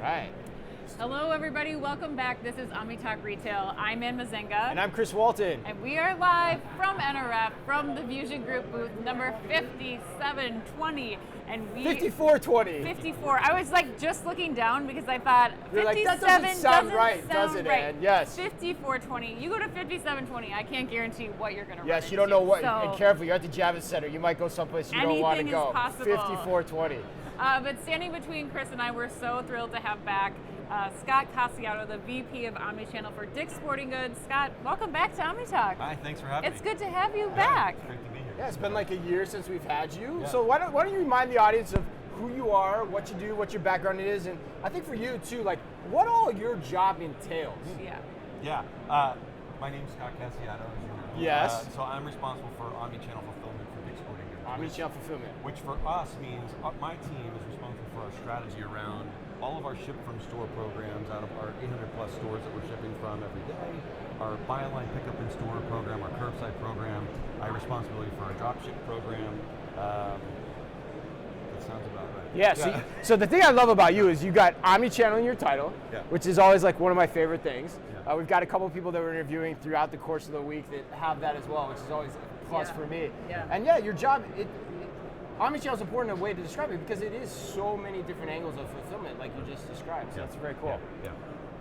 Right. Hello everybody, welcome back. This is Omni Talk Retail. I'm in Mezzenga. And I'm Chris Walton. And we are live from NRF, from the VusionGroup booth number 5720. And 5420. 54. I was like just looking down because I thought 57 like, that doesn't sound right, does it, right. Ann? Yes. 5420. You go to 5720, I can't guarantee what you're going to run Yes, you into. don't know what. So, and careful, you're at the Javits Center. You might go someplace you don't want to go. Anything is possible. 5420. But standing between Chris and I, we're so thrilled to have back Scott Casciato, the VP of Omnichannel for Dick's Sporting Goods. Scott, welcome back to Omni Talk. Hi, thanks for having me. It's good to have you back. It's great to be here. Yeah, it's been like a year since we've had you. Yeah. So why don't you remind the audience of who you are, what you do, what your background is, and I think for you too, like what all your job entails. Yeah. My name's Scott Casciato, as you know. Yes. So I'm responsible for omnichannel fulfillment for Dick's Sporting Goods. Omnichannel fulfillment. Which for us means my team is responsible for our strategy around all of our ship from store programs out of our 800 plus stores that we're shipping from every day, our buy online pickup in store program, our curbside program. I have responsibility for our drop ship program. That sounds about right. Yeah, so the thing I love about you is you got omnichannel in your title, Yeah. which is always like one of my favorite things. Yeah. We've got a couple of people that we're interviewing throughout the course of the week that have that as well, which is always a plus Yeah. for me. Yeah. And yeah, your job, omnichannel is important in a way to describe it because it is so many different angles of fulfillment like you just described, so it's very cool. Yeah.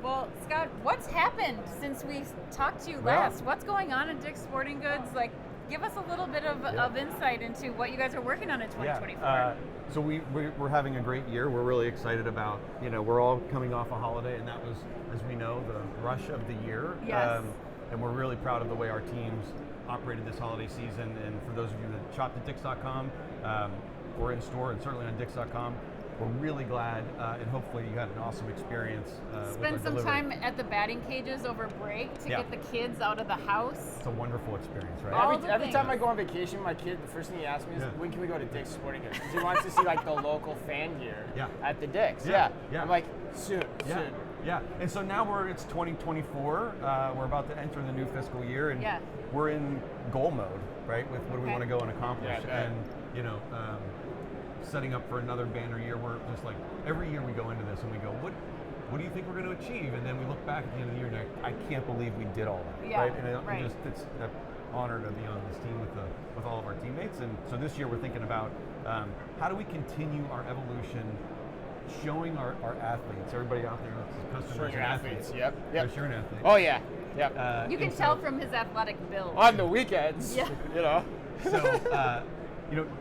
Well, Scott, what's happened since we talked to you last? What's going on at Dick's Sporting Goods? Like, give us a little bit of insight into what you guys are working on in 2024. Yeah. So we're having a great year. We're really excited about, we're all coming off a holiday, and that was, as we know, the rush of the year. Yes. And we're really proud of the way our teams operated this holiday season. And for those of you that shopped at Dicks.com, we're in store and certainly on Dicks.com. We're really glad, and hopefully you had an awesome experience. Spend some time at the batting cages over break to get the kids out of the house. It's a wonderful experience, right? All Every time I go on vacation, my kid, the first thing he asks me is, when can we go to Dick's Sporting Goods? Because he wants to see like the local fan gear at the Dick's. Yeah. I'm like, soon. Yeah, and so now it's 2024. We're about to enter the new fiscal year, and we're in goal mode, right? With what do we want to go and accomplish, and setting up for another banner year. We're just like every year we go into this and we go, what do you think we're going to achieve? And then we look back at the end of the year and I can't believe we did all that, right? And it's an honor to be on this team with all of our teammates. And so this year we're thinking about how do we continue our evolution, showing our athletes, everybody out there, customers and athletes. Yep. You're an athlete. Oh yeah. Yep. You can tell from his athletic build. On the weekends. Yeah. So,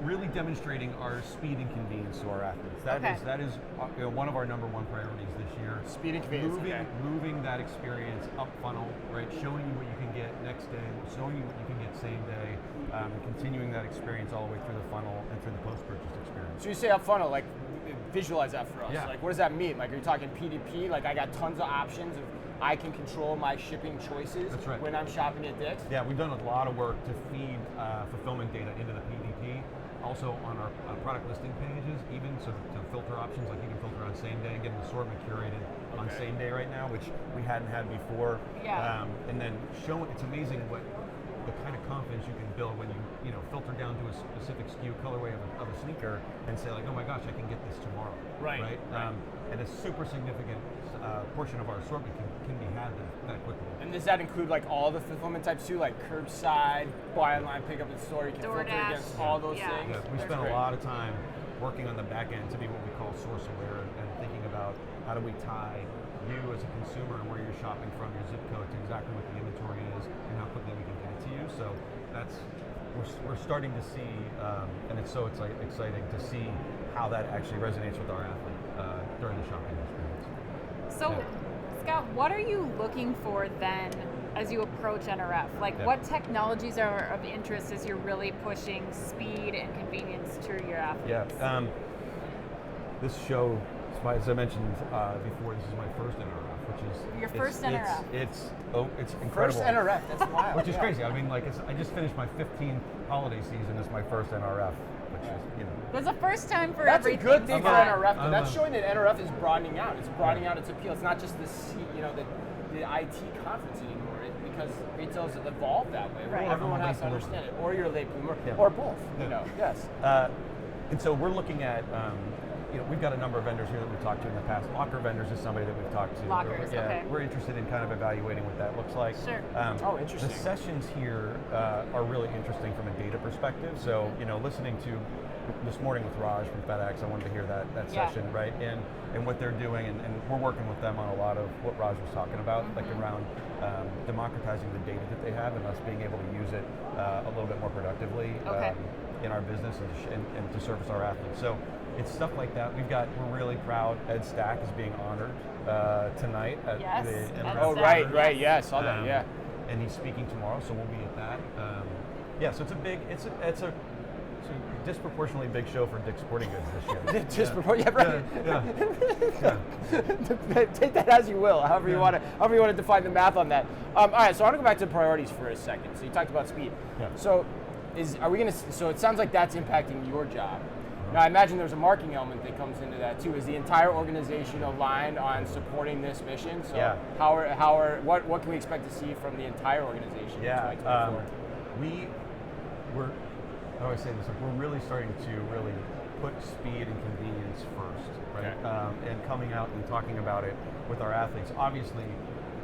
really demonstrating our speed and convenience to our athletes. That is one of our number one priorities this year. Speed and convenience. Moving that experience up funnel, right? Showing you what you can get next day, showing you what you can get same day, and continuing that experience all the way through the funnel and through the post-purchase experience. So you say up funnel, like visualize that for us. Yeah. Like what does that mean? Like are you talking PDP? Like I got tons of options of I can control my shipping choices when I'm shopping at Dick's? Yeah, we've done a lot of work to feed fulfillment data into the PDP. Also on our product listing pages, even so to filter options, like you can filter on same day and get an assortment curated on same day right now, which we hadn't had before. Yeah. And then it's amazing what the kind of confidence you can build when you filter down to a specific SKU colorway of a sneaker and say like, oh my gosh, I can get this tomorrow. Right. And a super significant portion of our assortment can be had that quickly. And does that include like all the fulfillment types too, like curbside, buy online, pick up in store? You can filter against all those things. Yeah, we spent a lot of time working on the back end to be what we call source aware and thinking about how do we tie you as a consumer and where you're shopping from, your zip code, to exactly what the inventory is and how quickly we can get it to you. So we're starting to see, and it's so exciting to see how that actually resonates with our athlete during the shopping experience. So, Scott, what are you looking for then as you approach NRF? Like, what technologies are of interest as you're really pushing speed and convenience to your athletes? Yeah, this show, as I mentioned before, this is my first NRF, which is your first NRF. It's incredible. First NRF, that's wild. Which is crazy. I mean, I just finished my 15th holiday season. It's my first NRF, which is There's a first time for that's everything. That's a good thing for NRF. Though. That's know. showing that NRF is broadening out. It's broadening out its appeal. It's not just the IT conference anymore. Because retail's evolved that way. Right. Everyone has to understand it. Or you're a late bloomer, or both. Yes. And so we're looking at we've got a number of vendors here that we've talked to in the past. Locker vendors is somebody that we've talked to. Lockers, okay. We're interested in kind of evaluating what that looks like. Sure. Interesting. The sessions here are really interesting from a data perspective. So, listening to this morning with Raj from FedEx, I wanted to hear that session, right? And what they're doing, and we're working with them on a lot of what Raj was talking about, like around democratizing the data that they have and us being able to use it a little bit more productively in our business and to service our athletes. So it's stuff like that. We're really proud. Ed Stack is being honored tonight at the NRF. Right, yeah, I saw that, yeah. And he's speaking tomorrow, so we'll be at that. So it's a disproportionately big show for Dick's Sporting Goods this year. Take that as you will, however you want to define the math on that. All right, so I want to go back to priorities for a second. So you talked about speed. Yeah. So so it sounds like that's impacting your job. Now I imagine there's a marketing element that comes into that too. Is the entire organization aligned on supporting this mission? So what can we expect to see from the entire organization in 2024? I always say this, we're really starting to really put speed and convenience first, right? Okay. And coming out and talking about it with our athletes. Obviously,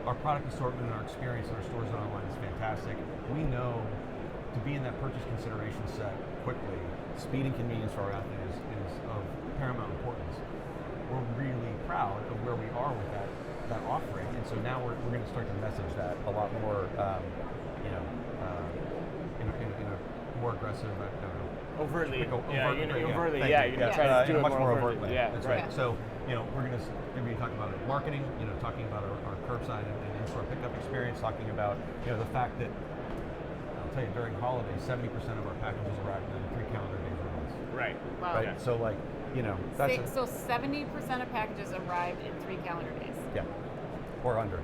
our product assortment and our experience in our stores and online is fantastic. We know to be in that purchase consideration set quickly, speed and convenience for our athletes is of paramount importance. We're really proud of where we are with that offering, and so now we're going to start to message that a lot more, in a more aggressive, overtly. You're going to try to do it much more overtly. Yeah, that's right. So, we're going to be talking about marketing, talking about our curbside and in-store pickup experience, talking about, the fact that, I'll tell you, during holidays, 70% of our packages arrive within 3 calendar days or months. Right. Wow. Right. So, that's so 70% of packages arrived in 3 calendar days. Yeah. Or under.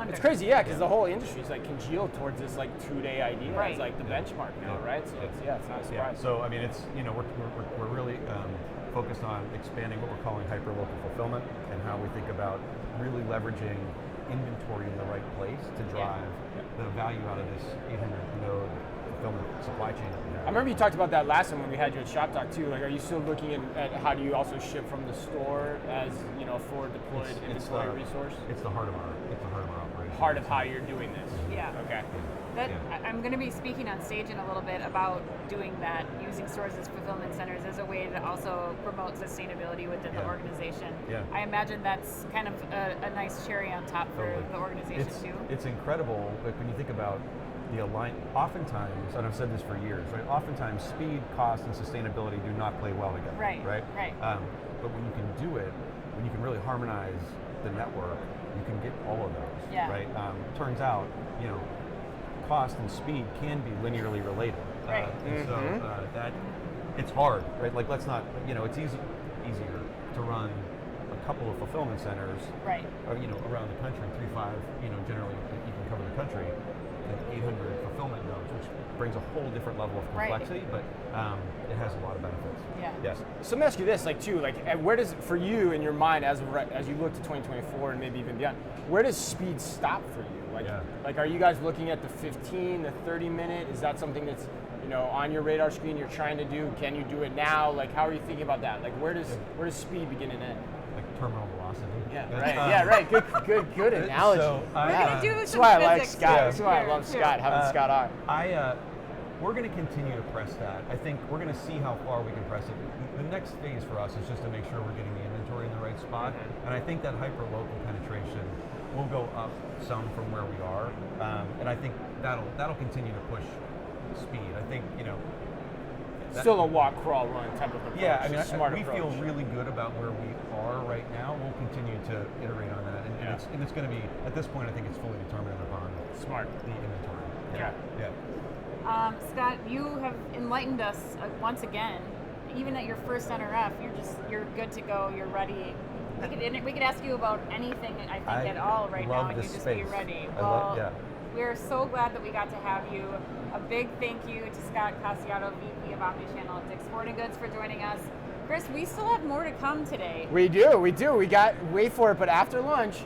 It's crazy, because the whole industry is congealed towards this 2-day idea. Right. It's the benchmark now, right? So it's not a surprise. Yeah. So it's we're really focused on expanding what we're calling hyper-local fulfillment and how we think about really leveraging inventory in the right place to drive the value out of this 800-node fulfillment supply chain that we have. I remember you talked about that last time when we had you at Shop Talk too. Are you still looking at how do you also ship from the store as a forward deployed inventory resource? It's the heart of our operation. Heart of how you're doing this. Yeah. Okay. I'm going to be speaking on stage in a little bit about doing that, using stores as fulfillment centers as a way to also promote sustainability within the organization. Yeah. I imagine that's kind of a nice cherry on top for the organization too. It's incredible when you think about oftentimes, and I've said this for years, right? Oftentimes, speed, cost, and sustainability do not play well together. Right. But when you can do it, when you can really harmonize the network, you can get all of those. Yeah. Right. Turns out, cost and speed can be linearly related. Right. And so that it's hard, right? Let's not. It's easier to run a couple of fulfillment centers. Right. Around the country, 3-5. Generally, you can cover the country. 800 fulfillment nodes, which brings a whole different level of complexity, but it has a lot of benefits. Yeah. Yes. So let me ask you this, where does, for you in your mind, as you look to 2024 and maybe even beyond, where does speed stop for you? Are you guys looking at the 15, the 30 minute? Is that something that's on your radar screen you're trying to do? Can you do it now? How are you thinking about that? Where does speed begin and end? Terminal velocity. Yeah, right. Good analogy. So, we're going to do that's some why I physics. like Scott. That's why I love Scott, having Scott on. We're going to continue to press that. I think we're going to see how far we can press it. The next phase for us is just to make sure we're getting the inventory in the right spot. And I think that hyper-local penetration will go up some from where we are. And I think that'll continue to push speed. I think, still a walk, crawl, run type of approach. Yeah, we approach. feel really good about where we are right now. We'll continue to iterate on that, and it's going to be, at this point, I think it's fully determined upon the inventory. Yeah. Scott, you have enlightened us once again. Even at your first NRF, you're good to go. You're ready. We could ask you about anything, I think, at all right now, and you'd just be ready. We're so glad that we got to have you. A big thank you to Scott Casciato, VP of Omnichannel at Dick's Sporting Goods, for joining us. Chris, we still have more to come today. We do. We got, wait for it, but after lunch,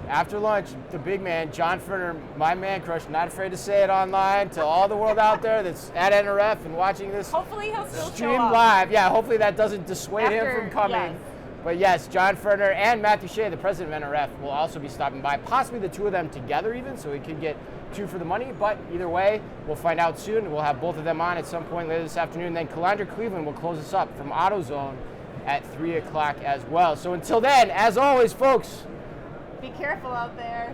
the big man, John Furner, my man crush, not afraid to say it online to all the world out there that's at NRF and watching this hopefully he'll still stream show up. live. Yeah, hopefully that doesn't dissuade him from coming. Yes. But yes, John Ferner and Matthew Shea, the president of NRF, will also be stopping by, possibly the two of them together even, so we could get 2 for the money. But either way, we'll find out soon. We'll have both of them on at some point later this afternoon. Then Calandra Cleveland will close us up from AutoZone at 3 o'clock as well. So until then, as always, folks, be careful out there.